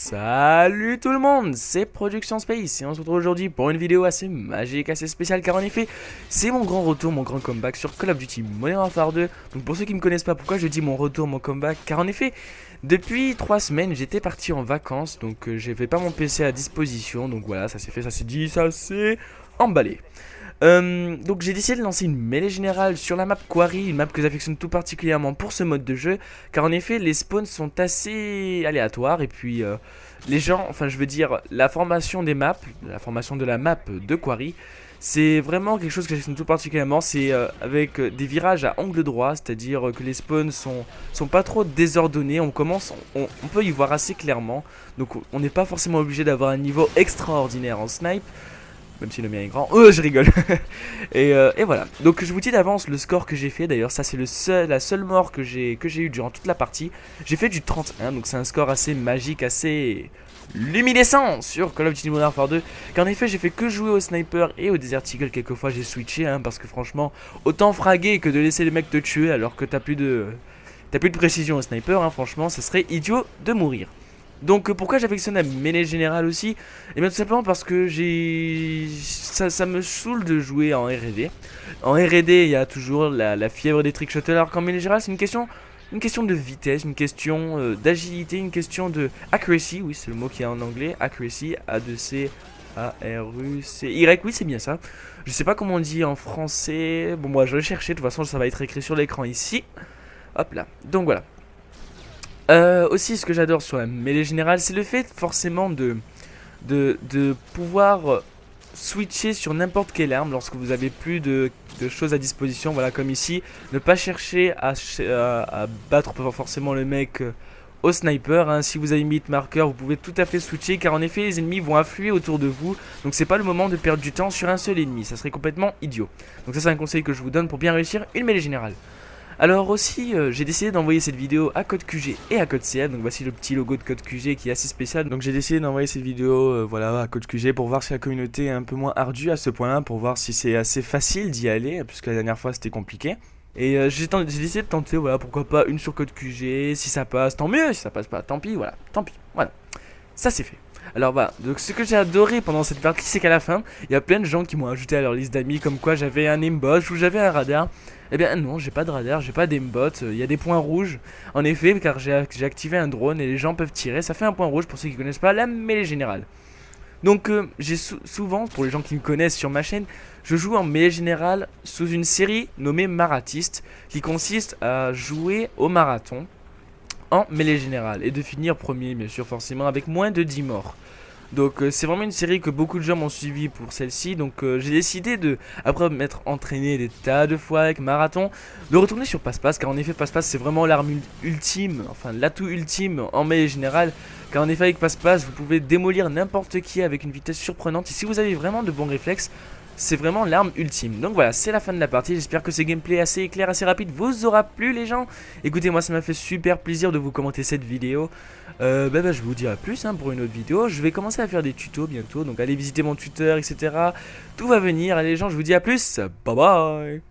Salut tout le monde, c'est Production Space et on se retrouve aujourd'hui pour une vidéo assez magique, assez spéciale car en effet c'est mon grand retour, mon grand comeback sur Call of Duty Modern Warfare 2. Donc pour ceux qui me connaissent pas, pourquoi je dis mon retour, mon comeback? Car en effet depuis 3 semaines j'étais parti en vacances, donc j'avais pas mon PC à disposition, donc voilà, ça s'est fait, ça s'est dit, ça s'est emballé. Donc j'ai décidé de lancer une mêlée générale sur la map Quarry, une map que j'affectionne tout particulièrement pour ce mode de jeu, car en effet les spawns sont assez aléatoires et puis les gens, enfin je veux dire la formation des maps, la formation de la map de Quarry, c'est vraiment quelque chose que j'affectionne tout particulièrement, c'est avec des virages à angle droit, c'est-à-dire que les spawns sont pas trop désordonnés, on peut y voir assez clairement, donc on n'est pas forcément obligé d'avoir un niveau extraordinaire en snipe. Même si le mien est grand. Je rigole. et voilà. Donc je vous dis d'avance le score que j'ai fait. D'ailleurs ça c'est la seule mort que j'ai eu durant toute la partie. J'ai fait du 31. Donc c'est un score assez magique, assez luminescent sur Call of Duty Modern Warfare 2. Car en effet j'ai fait que jouer au sniper et au Desert Eagle. Quelquefois j'ai switché parce que franchement autant fraguer que de laisser les mecs te tuer alors que t'as plus de précision au sniper. Franchement ça serait idiot de mourir. Donc pourquoi j'affectionne la mêlée générale aussi? Et bien tout simplement parce que ça me saoule de jouer en R&D. En R&D il y a toujours la fièvre des trickshotters, alors qu'en mêlée générale c'est une question de vitesse, une question d'agilité, une question de accuracy, oui c'est le mot qui est en anglais, accuracy, A-2-C, A-R-U-C-Y, oui c'est bien ça. Je sais pas comment on dit en français, bon moi je vais chercher, de toute façon ça va être écrit sur l'écran ici. Hop là, donc voilà. Aussi ce que j'adore sur la mêlée générale c'est le fait forcément de pouvoir switcher sur n'importe quelle arme lorsque vous avez plus de choses à disposition. Voilà comme ici, ne pas chercher à battre forcément le mec au sniper. Si vous avez mis hit marker vous pouvez tout à fait switcher car en effet les ennemis vont affluer autour de vous. Donc c'est pas le moment de perdre du temps sur un seul ennemi, ça serait complètement idiot. Donc ça c'est un conseil que je vous donne pour bien réussir une mêlée générale. Alors aussi j'ai décidé d'envoyer cette vidéo à Code QG et à Code CL. Donc voici le petit logo de Code QG qui est assez spécial. Donc j'ai décidé d'envoyer cette vidéo voilà, à Code QG pour voir si la communauté est un peu moins ardue à ce point là, pour voir si c'est assez facile d'y aller, puisque la dernière fois c'était compliqué. Et j'ai décidé de tenter, voilà, pourquoi pas une sur Code QG, si ça passe tant mieux, si ça passe pas tant pis, voilà, ça c'est fait. Alors voilà, donc ce que j'ai adoré pendant cette partie c'est qu'à la fin, il y a plein de gens qui m'ont ajouté à leur liste d'amis comme quoi j'avais un aimbot ou j'avais un radar. Eh bien non, j'ai pas de radar, j'ai pas d'aimbot, il y a des points rouges. En effet, car j'ai activé un drone et les gens peuvent tirer, ça fait un point rouge pour ceux qui connaissent pas la mêlée générale. Donc j'ai souvent, pour les gens qui me connaissent sur ma chaîne, je joue en mêlée générale sous une série nommée Maratiste, qui consiste à jouer au marathon en mêlée générale et de finir premier bien sûr forcément avec moins de 10 morts. Donc c'est vraiment une série que beaucoup de gens m'ont suivi pour celle-ci. Donc j'ai décidé de, après m'être entraîné des tas de fois avec Marathon, de retourner sur Passe-Passe. Car en effet Passe-Passe c'est vraiment l'arme ultime, enfin l'atout ultime en mêlée générale. Car en effet avec Passe-Passe vous pouvez démolir n'importe qui avec une vitesse surprenante. Et si vous avez vraiment de bons réflexes, c'est vraiment l'arme ultime. Donc voilà, c'est la fin de la partie. J'espère que ce gameplay assez éclair, assez rapide vous aura plu les gens. Écoutez, moi ça m'a fait super plaisir de vous commenter cette vidéo. Je vous dis à plus pour une autre vidéo. Je vais commencer à faire des tutos bientôt. Donc allez visiter mon Twitter, etc. Tout va venir. Allez les gens, je vous dis à plus. Bye bye.